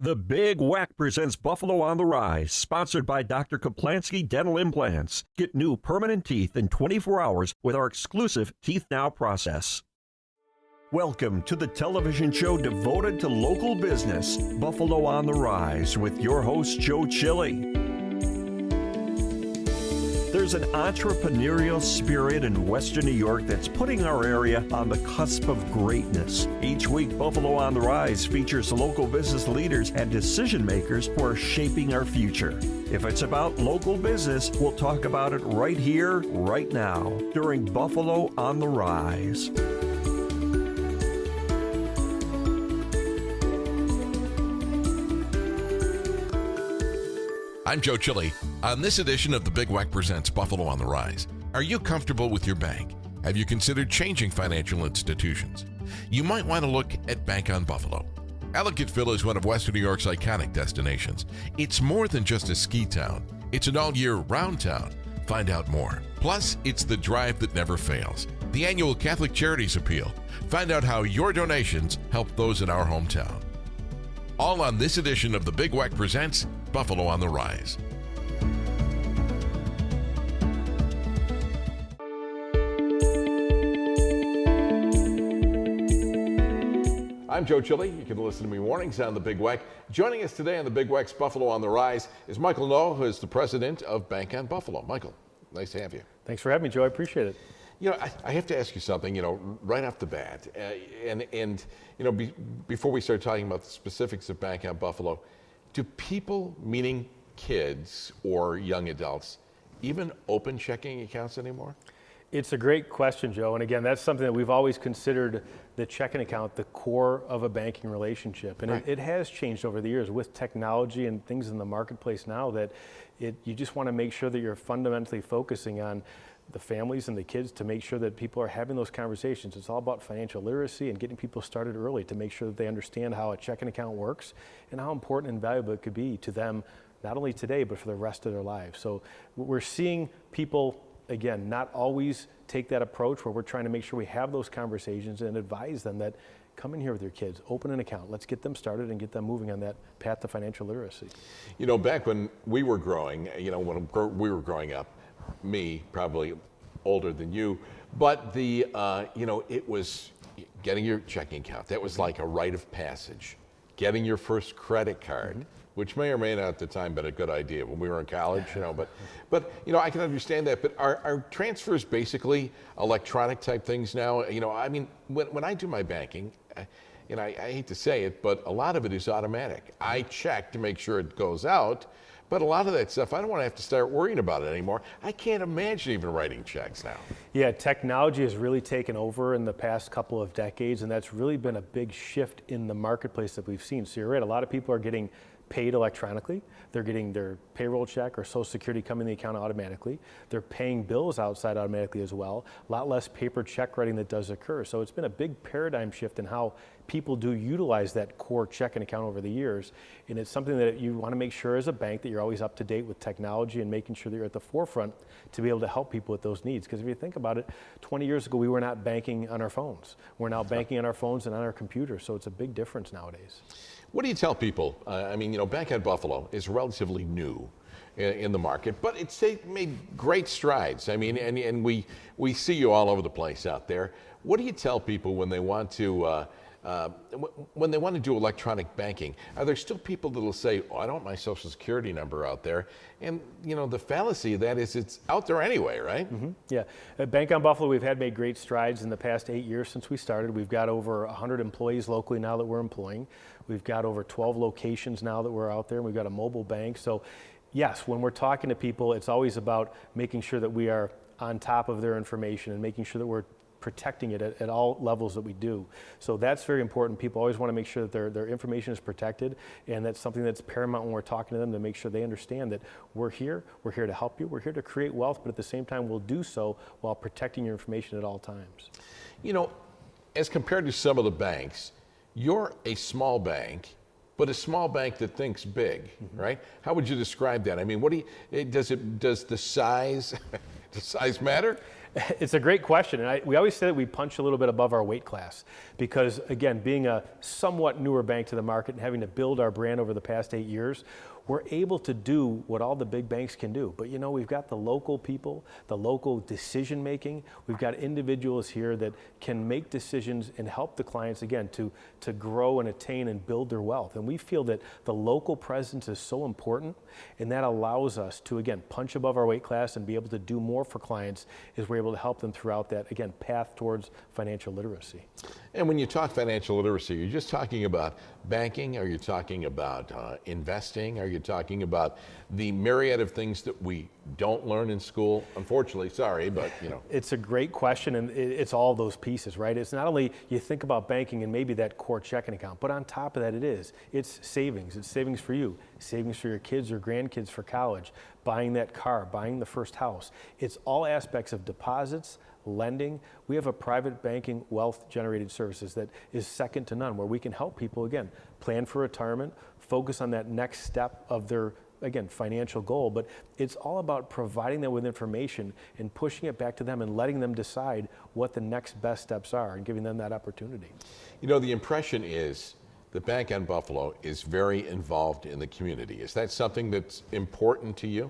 The Big Whack presents Buffalo on the Rise, sponsored by Dr. Kaplansky Dental Implants. Get new permanent teeth in 24 hours with our exclusive Teeth Now process. Welcome to the television show devoted to local business, Buffalo on the Rise, with your host, Joe Chili. There's an entrepreneurial spirit in Western New York that's putting our area on the cusp of greatness. Each week, Buffalo on the Rise features local business leaders and decision makers who are shaping our future. If it's about local business, we'll talk about it right here, right now, during Buffalo on the Rise. I'm Joe Chili. On this edition of The Big Whack presents Buffalo on the Rise. Are you comfortable with your bank? Have you considered changing financial institutions? You might want to look at BankOnBuffalo. Ellicottville is one of Western New York's iconic destinations. It's more than just a ski town. It's an all-year-round town. Find out more. Plus, it's the drive that never fails. The annual Catholic Charities appeal. Find out how your donations help those in our hometown. All on this edition of The Big Whack presents Buffalo on the Rise. I'm Joe Chili. You can listen to me mornings on The Big Whack. Joining us today on The Big Whack's Buffalo on the Rise is Michael Noe, who is the president of BankOnBuffalo. Michael, nice to have you. Thanks for having me, Joe. I appreciate it. You know, I have to ask you something, right off the bat. Before we start talking about the specifics of BankOnBuffalo, do people, meaning kids or young adults, even open checking accounts anymore? It's a great question, Joe. And again, that's something that we've always considered the checking account the core of a banking relationship. And right. it has changed over the years with technology and things in the marketplace now that you just want to make sure that you're fundamentally focusing on the families and the kids to make sure that people are having those conversations. It's all about financial literacy and getting people started early to make sure that they understand how a checking account works and how important and valuable it could be to them, not only today, but for the rest of their lives. So we're seeing people, again, not always take that approach where we're trying to make sure we have those conversations and advise them that come in here with your kids, open an account, let's get them started and get them moving on that path to financial literacy. You know, back when we were growing, when we were growing up, me, probably older than you, but it was getting your checking account. That was like a rite of passage. Getting your first credit card, which may or may not at the time been a good idea when we were in college, but I can understand that. But are transfers basically electronic type things now? When I do my banking, I hate to say it, but a lot of it is automatic. I check to make sure it goes out. But a lot of that stuff, I don't want to have to start worrying about it anymore. I can't imagine even writing checks now. Yeah, technology has really taken over in the past couple of decades, and that's really been a big shift in the marketplace that we've seen. So you're right, a lot of people are getting paid electronically. They're getting their payroll check or Social Security come in the account automatically. They're paying bills outside automatically as well. A lot less paper check writing that does occur. So it's been a big paradigm shift in how people do utilize that core checking account over the years. And it's something that you want to make sure as a bank that you're always up to date with technology and making sure that you're at the forefront to be able to help people with those needs. Because if you think about it, 20 years ago, we were not banking on our phones. We're now banking on our phones and on our computers. So it's a big difference nowadays. What do you tell people? BankOnBuffalo is relatively new in the market, but it's made great strides. And we see you all over the place out there. What do you tell people when they want to do electronic banking? Are there still people that will say, "Oh, I don't want my Social Security number out there"? And the fallacy of that is it's out there anyway, right? Mm-hmm. Yeah, at BankOnBuffalo, we've made great strides in the past 8 years since we started. We've got over 100 employees locally now that we're employing. We've got over 12 locations now that we're out there, and we've got a mobile bank. So yes, when we're talking to people, it's always about making sure that we are on top of their information and making sure that we're protecting it at all levels that we do. So that's very important. People always want to make sure that their information is protected, and that's something that's paramount when we're talking to them, to make sure they understand that we're here to help you, we're here to create wealth, but at the same time we'll do so while protecting your information at all times. As compared to some of the banks, you're a small bank, but a small bank that thinks big, right? How would you describe that? Does the size matter? It's a great question, and we always say that we punch a little bit above our weight class because, again, being a somewhat newer bank to the market and having to build our brand over the past 8 years, we're able to do what all the big banks can do. But you know, we've got the local people, the local decision making. We've got individuals here that can make decisions and help the clients, again, to grow and attain and build their wealth. And we feel that the local presence is so important, and that allows us to, again, punch above our weight class and be able to do more for clients as we're able to help them throughout that, again, path towards financial literacy. And when you talk financial literacy, you're just talking about banking? Are you talking about investing? Are you talking about the myriad of things that we don't learn in school? Unfortunately, sorry, but you know. It's a great question, and it's all those pieces, right? It's not only you think about banking and maybe that core checking account, but on top of that it's savings. It's savings for you, savings for your kids or grandkids for college, buying that car, buying the first house. It's all aspects of deposits, lending. We have a private banking wealth generated services that is second to none, where we can help people, again, plan for retirement, focus on that next step of their, again, financial goal. But it's all about providing them with information and pushing it back to them and letting them decide what the next best steps are and giving them that opportunity. You know, the impression is the Bank on Buffalo is very involved in the community. Is that something that's important to you?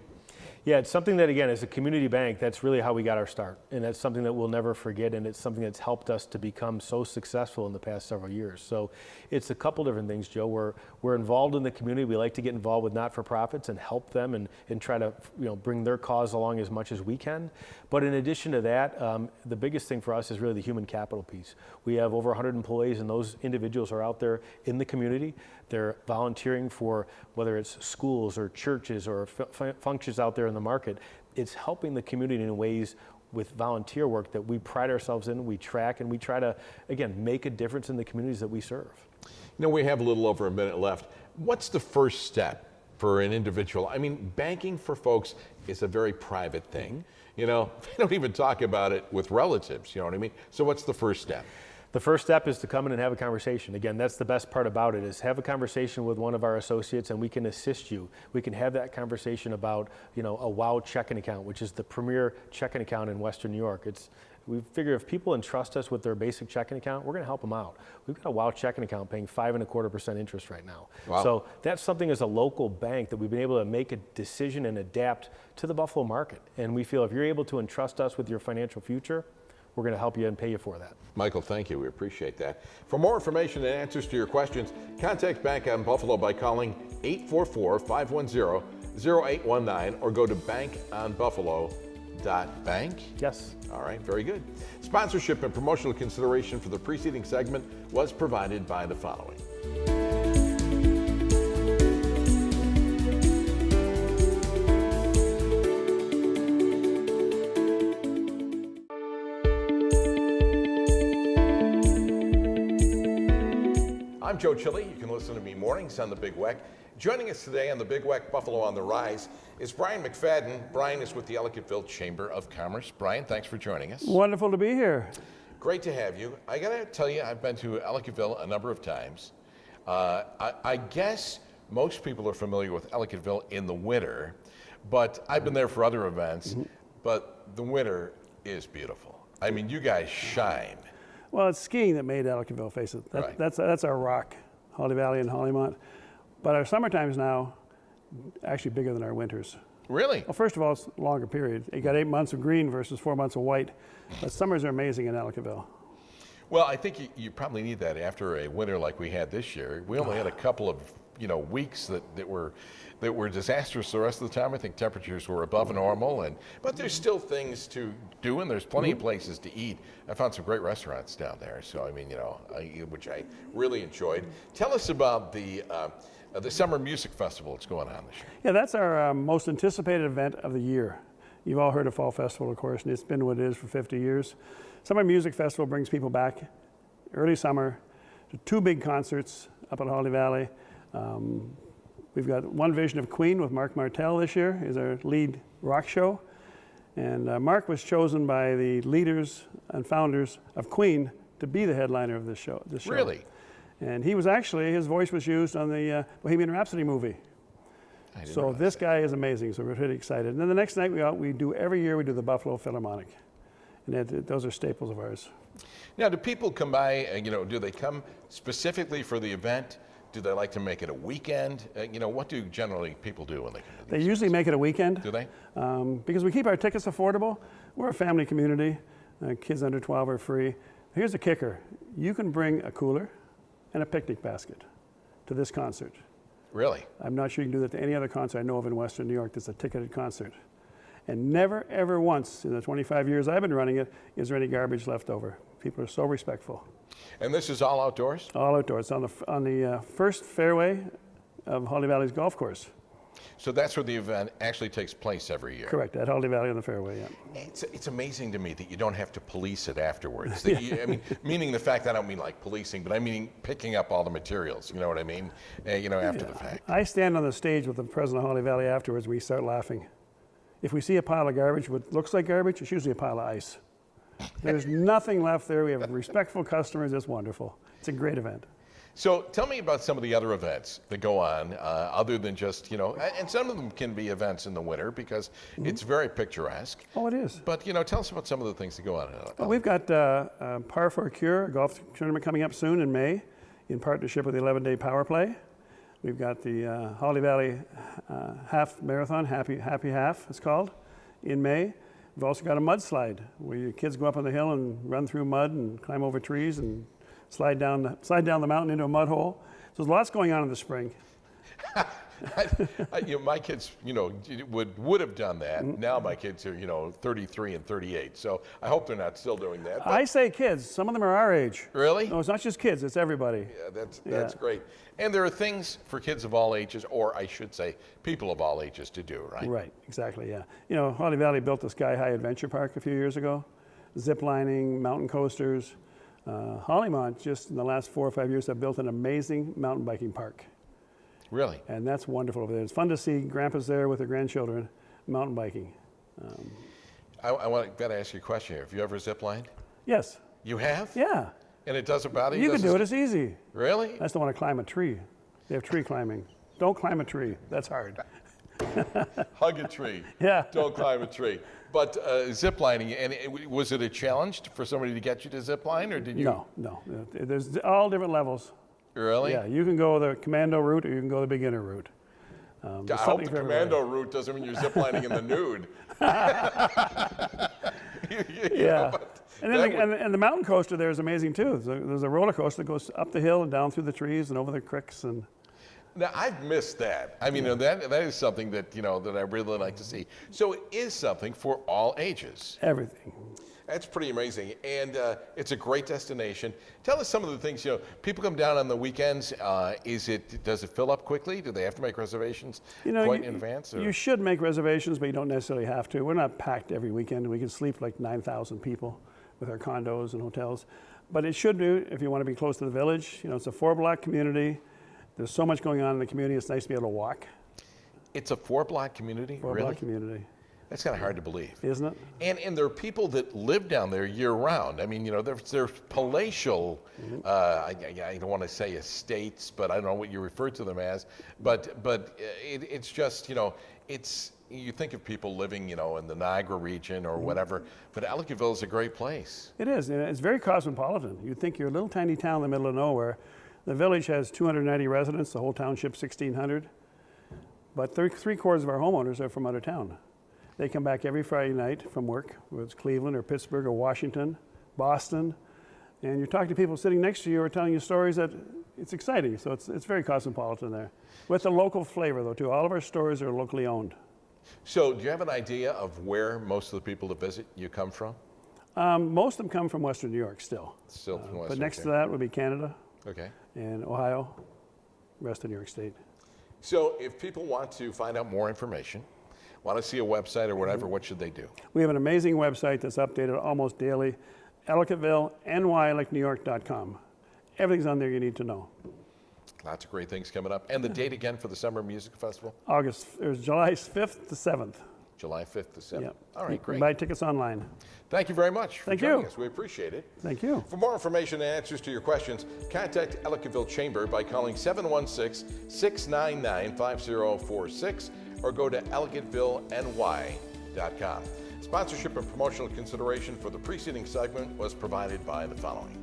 Yeah, it's something that, again, as a community bank, that's really how we got our start. And that's something that we'll never forget, and it's something that's helped us to become so successful in the past several years. So it's a couple different things, Joe. We're involved in the community. We like to get involved with not-for-profits and help them and try to, you know, bring their cause along as much as we can. But in addition to that, the biggest thing for us is really the human capital piece. We have over 100 employees, and those individuals are out there in the community. They're volunteering for whether it's schools or churches or functions out there in the market. It's helping the community in ways with volunteer work that we pride ourselves in, we track, and we try to, again, make a difference in the communities that we serve. You know, we have a little over a minute left. What's the first step for an individual? I mean, banking for folks is a very private thing. You know, they don't even talk about it with relatives, you know what I mean? So what's the first step? The first step is to come in and have a conversation. Again, that's the best part about it, is have a conversation with one of our associates and we can assist you. We can have that conversation about, you know, a WOW checking account, which is the premier checking account in Western New York. We figure if people entrust us with their basic checking account, we're going to help them out. We've got a WOW checking account paying 5.25% interest right now. Wow. So that's something as a local bank that we've been able to make a decision and adapt to the Buffalo market. And we feel if you're able to entrust us with your financial future, we're going to help you and pay you for that. Michael, thank you. We appreciate that. For more information and answers to your questions, contact Bank on Buffalo by calling 844-510-0819 or go to bankonbuffalo.bank. Yes. All right, very good. Sponsorship and promotional consideration for the preceding segment was provided by the following. I'm Joe Chile. You can listen to me mornings on the Big Weck. Joining us today on the Big Weck Buffalo on the Rise is Brian McFadden. Brian is with the Ellicottville Chamber of Commerce. Brian, thanks for joining us. Wonderful to be here. Great to have you. I got to tell you, I've been to Ellicottville a number of times. I guess most people are familiar with Ellicottville in the winter, but I've been there for other events, but the winter is beautiful. I mean, you guys shine. Well, it's skiing that made Ellicottville, face it. Right. That's our rock, Holly Valley and Hollymont. But our summertime's now actually bigger than our winters. Really? Well, first of all, it's a longer period. You got 8 months of green versus 4 months of white. But summers are amazing in Ellicottville. Well, I think you probably need that after a winter like we had this year. We only had a couple of weeks that were disastrous. The rest of the time, I think temperatures were above normal, but there's still things to do, and there's plenty of places to eat. I found some great restaurants down there, so I mean, which I really enjoyed. Tell us about the Summer Music Festival that's going on this year. Yeah, that's our most anticipated event of the year. You've all heard of Fall Festival, of course, and it's been what it is for 50 years. Summer Music Festival brings people back early summer to 2 big concerts up at Holly Valley. We've got One Vision of Queen with Mark Martel this year is our lead rock show. And Mark was chosen by the leaders and founders of Queen to be the headliner of this show. Really? And he was actually, his voice was used on the Bohemian Rhapsody movie. So this guy is amazing, so we're pretty excited. And then the next night every year we do the Buffalo Philharmonic. And those are staples of ours. Now, do people come by, do they come specifically for the event? Do they like to make it a weekend? What do generally people do when they come to They these? usually make it a weekend. Do they? Because we keep our tickets affordable. We're a family community. Kids under 12 are free. Here's the kicker. You can bring a cooler and a picnic basket to this concert. Really? I'm not sure you can do that to any other concert I know of in Western New York that's a ticketed concert. And never, ever once in the 25 years I've been running it is there any garbage left over. People are so respectful. And this is all outdoors? All outdoors. On the first fairway of Holly Valley's golf course. So that's where the event actually takes place every year? Correct, at Holly Valley on the fairway, yeah. It's amazing to me that you don't have to police it afterwards. That meaning the fact, I don't mean like policing, but I mean picking up all the materials, you know what I mean? After the fact. I stand on the stage with the president of Holly Valley afterwards, we start laughing. If we see a pile of garbage, what looks like garbage, it's usually a pile of ice. There's nothing left there. We have respectful customers. It's wonderful. It's a great event. So tell me about some of the other events that go on, other than just, and some of them can be events in the winter because it's very picturesque. Oh, it is. But, tell us about some of the things that go on. Well, we've got Par for a Cure, a golf tournament coming up soon in May in partnership with the 11-day Power Play. We've got the Holly Valley Half Marathon, Happy Half it's called, in May. We've also got a mudslide where your kids go up on the hill and run through mud and climb over trees and slide down the mountain into a mud hole. So there's lots going on in the spring. My kids, would have done that. Now my kids are, 33 and 38. So I hope they're not still doing that. I say kids. Some of them are our age. Really? No, it's not just kids. It's everybody. Yeah, that's great. And there are things for kids of all ages, or I should say, people of all ages to do, right? Right. Exactly. Yeah. Holly Valley built the Sky High Adventure Park a few years ago. Zip lining, mountain coasters. Hollymont, just in the last 4 or 5 years, have built an amazing mountain biking park. Really? And that's wonderful over there. It's fun to see grandpas there with their grandchildren mountain biking. I got to ask you a question here. Have you ever ziplined? Yes. You have? Yeah. And it doesn't bother you? You can do it. It's easy. Really? I just don't want to climb a tree. They have tree climbing. Don't climb a tree. That's hard. Hug a tree. Yeah. Don't climb a tree. But ziplining, and was it a challenge for somebody to get you to zipline, or did you? No. There's all different levels. Really? Yeah, you can go the commando route or you can go the beginner route. I hope the commando route doesn't mean you're ziplining in the nude. Yeah. And the mountain coaster there is amazing too. There's a roller coaster that goes up the hill and down through the trees and over the creeks. And now I've missed that. I mean, that is something that that I really like to see. So it is something for all ages. Everything. That's pretty amazing, and it's a great destination. Tell us some of the things. People come down on the weekends. Does it fill up quickly? Do they have to make reservations quite in advance? Or? You should make reservations, but you don't necessarily have to. We're not packed every weekend. We can sleep like 9,000 people with our condos and hotels. But it should do if you want to be close to the village. It's a 4-block community. There's so much going on in the community. It's nice to be able to walk. It's a 4-block community? 4-block community. That's kind of hard to believe. Isn't it? And there are people that live down there year round. I mean, they're palatial, I don't want to say estates, but I don't know what you refer to them as. But it's just, you think of people living, in the Niagara region or whatever, but Ellicottville is a great place. It is. And it's very cosmopolitan. You'd think you're a little tiny town in the middle of nowhere. The village has 290 residents, the whole township 1,600. But 3/4 of our homeowners are from out of town. They come back every Friday night from work, whether it's Cleveland or Pittsburgh or Washington, Boston, and you're talking to people sitting next to you who are telling you stories that it's exciting. So it's very cosmopolitan there. With the local flavor, though, too. All of our stores are locally owned. So do you have an idea of where most of the people that visit you come from? Most of them come from Western New York still. Still from Western. But next to that would be Canada. Okay. And Ohio, rest of New York State. So if people want to find out more information, want to see a website or whatever, what should they do? We have an amazing website that's updated almost daily, Ellicottville, NY-like-New-York.com. Everything's on there you need to know. Lots of great things coming up. And the date again for the Summer Music Festival? July 5th to 7th. July 5th to 7th. Yep. All right, great. You can buy tickets online. Thank you very much for joining us. We appreciate it. Thank you. For more information and answers to your questions, contact Ellicottville Chamber by calling 716-699-5046 or go to EllicottvilleNY.com. Sponsorship and promotional consideration for the preceding segment was provided by the following.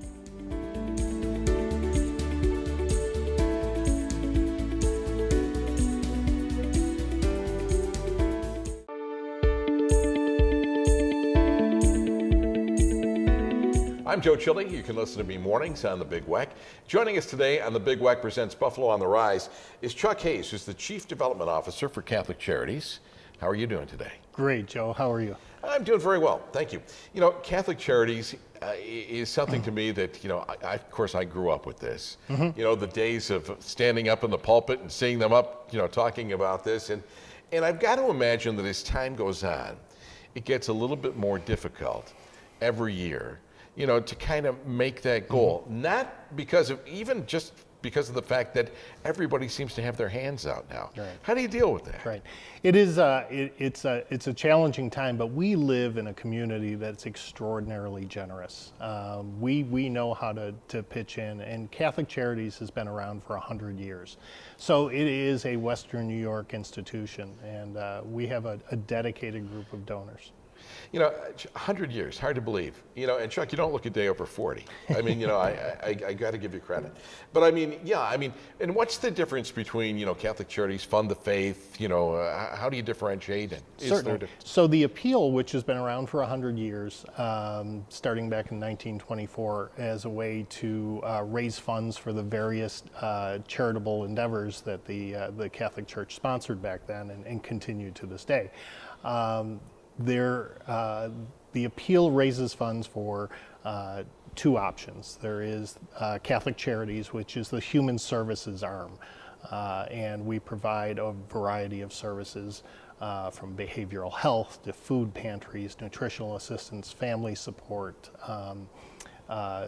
I'm Joe Chili. You can listen to me mornings on The Big Weck. Joining us today on The Big Weck presents Buffalo on the Rise is Chuck Hayes, who's the Chief Development Officer for Catholic Charities. How are you doing today? Great, Joe. How are you? I'm doing very well, thank you. You know, Catholic Charities is something to me that, you know, of course I grew up with this. You know, the days of standing up in the pulpit and seeing them up, you know, talking about this. And I've got to imagine that as time goes on, it gets a little bit more difficult every year, you know, to kind of make that goal. Not because of, even just because of the fact that everybody seems to have their hands out now. Right. How do you deal with that? Right. It is it's a challenging time, but we live in a community that's extraordinarily generous. We know how to pitch in, and Catholic Charities has been around for 100 years. So it is a Western New York institution, and we have a dedicated group of donors. You know, 100 years, hard to believe. You know, and Chuck, you don't look a day over 40. I mean, you know, I got to give you credit. But I mean, yeah, I mean, and what's the difference between, you know, Catholic Charities, Fund the Faith, you know, how do you differentiate it? Certainly. So the appeal, which has been around for 100 years, starting back in 1924, as a way to raise funds for the various charitable endeavors that the Catholic Church sponsored back then and continue to this day. The appeal raises funds for two options. There is Catholic Charities, which is the human services arm, and we provide a variety of services from behavioral health to food pantries, nutritional assistance, family support,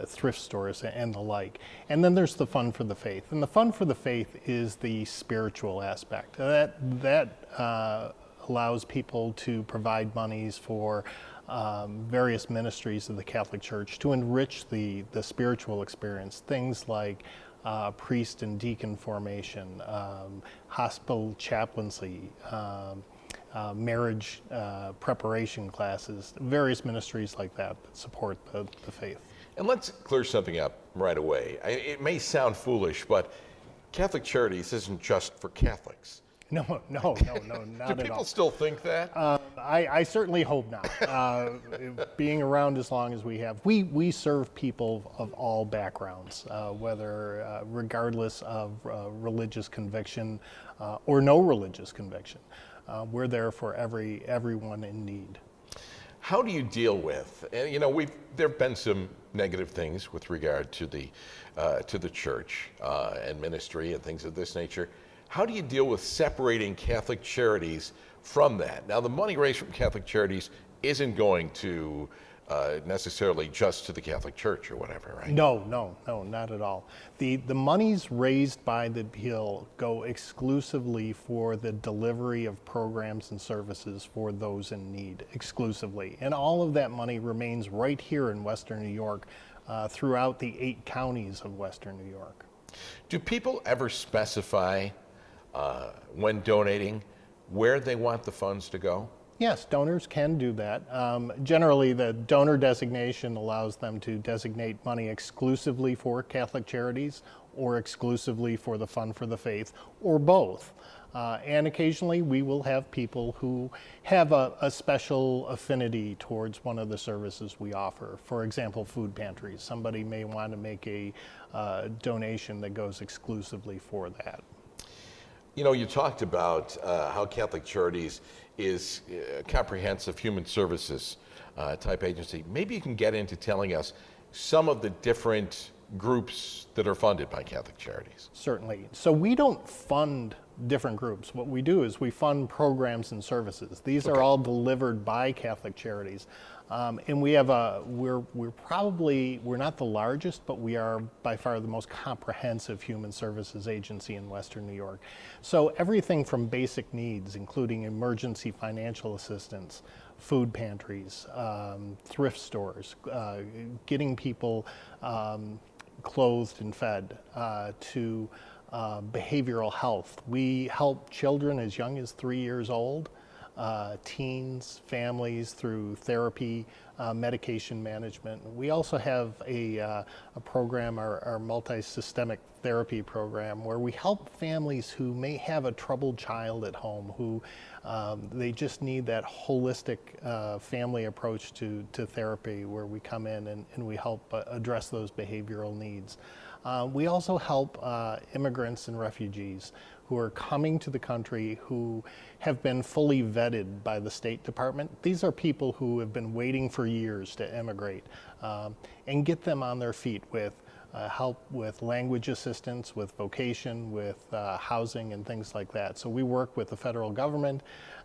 thrift stores, and the like. And then there's the Fund for the Faith. And the Fund for the Faith is the spiritual aspect. That allows people to provide monies for various ministries of the Catholic Church to enrich the spiritual experience. Things like priest and deacon formation, hospital chaplaincy, marriage preparation classes, various ministries like that support the faith. And let's clear something up right away. It may sound foolish, but Catholic Charities isn't just for Catholics. No, not at all. Do people still think that? I certainly hope not. Being around as long as we have, we serve people of all backgrounds, whether regardless of religious conviction or no religious conviction. We're there for everyone in need. How do you deal with, and you know, there have been some negative things with regard to the church and ministry and things of this nature. How do you deal with separating Catholic Charities from that? Now, the money raised from Catholic Charities isn't going to necessarily just to the Catholic Church or whatever, right? No, not at all. The monies raised by the appeal go exclusively for the delivery of programs and services for those in need, exclusively. And all of that money remains right here in Western New York throughout the 8 counties of Western New York. Do people ever specify when donating where they want the funds to go? Yes, donors can do that. Generally, the donor designation allows them to designate money exclusively for Catholic Charities or exclusively for the Fund for the Faith, or both. And occasionally we will have people who have a special affinity towards one of the services we offer. For example, food pantries. Somebody may want to make a donation that goes exclusively for that. You know, you talked about how Catholic Charities is a comprehensive human services type agency. Maybe you can get into telling us some of the different groups that are funded by Catholic Charities. Certainly. So we don't fund different groups. What we do is we fund programs and services. These are all delivered by Catholic Charities. And we have we're not the largest, but we are by far the most comprehensive human services agency in Western New York. So everything from basic needs, including emergency financial assistance, food pantries, thrift stores, getting people clothed and fed, to behavioral health. We help children as young as 3 years old teens, families through therapy, medication management. We also have a program, our multi-systemic therapy program, where we help families who may have a troubled child at home, who they just need that holistic family approach to therapy, where we come in and we help address those behavioral needs. We also help immigrants and refugees who are coming to the country who have been fully vetted by the State Department. These are people who have been waiting for years to immigrate, and get them on their feet with help with language assistance, with vocation, with housing and things like that. So we work with the federal government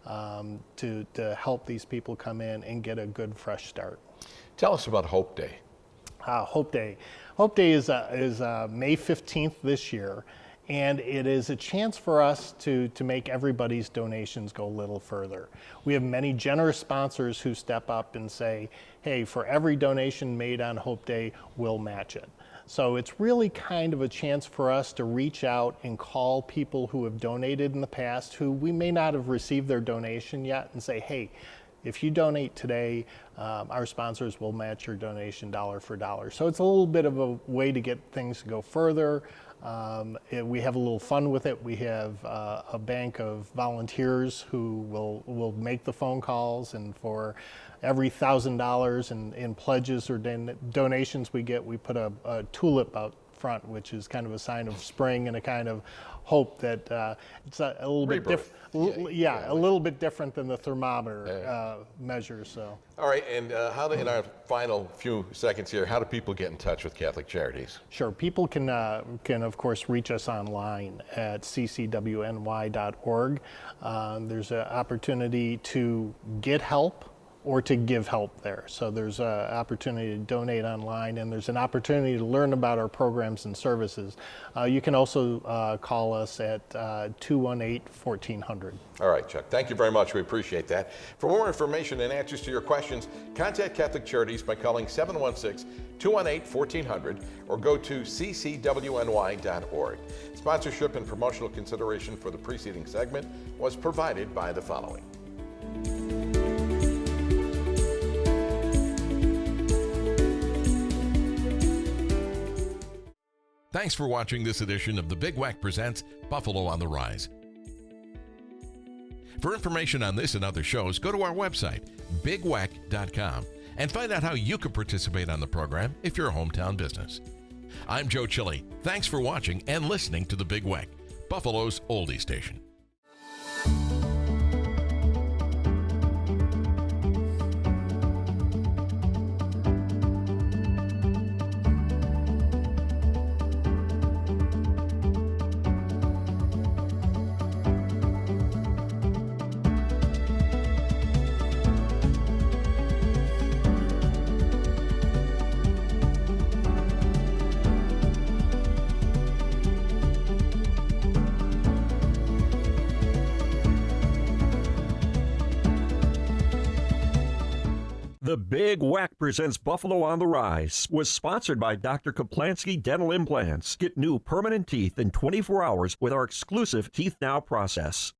to help these people come in and get a good fresh start. Tell us about Hope Day. Hope Day. Hope Day is May 15th this year, and it is a chance for us to make everybody's donations go a little further. We have many generous sponsors who step up and say, hey, for every donation made on Hope Day, we'll match it. So it's really kind of a chance for us to reach out and call people who have donated in the past who we may not have received their donation yet and say, hey, if you donate today, our sponsors will match your donation dollar for dollar. So it's a little bit of a way to get things to go further. We have a little fun with it. We have a bank of volunteers who will make the phone calls, and for every $1,000 in pledges or donations we get, we put a tulip out front, which is kind of a sign of spring and a kind of hope that it's a little bit different. A little bit different than the thermometer measures. So. All right, and in our final few seconds here, how do people get in touch with Catholic Charities? Sure, people can of course reach us online at ccwny.org. There's an opportunity to get help or to give help there. So there's an opportunity to donate online, and there's an opportunity to learn about our programs and services. You can also call us at 218-1400. All right, Chuck, thank you very much. We appreciate that. For more information and answers to your questions, contact Catholic Charities by calling 716-218-1400 or go to ccwny.org. Sponsorship and promotional consideration for the preceding segment was provided by the following. Thanks for watching this edition of the Big Wack Presents Buffalo on the Rise. For information on this and other shows, go to our website, bigwack.com, and find out how you can participate on the program if you're a hometown business. I'm Joe Chili. Thanks for watching and listening to the Big Wack, Buffalo's oldie station. The Big Wack Presents Buffalo on the Rise was sponsored by Dr. Kaplansky Dental Implants. Get new permanent teeth in 24 hours with our exclusive Teeth Now process.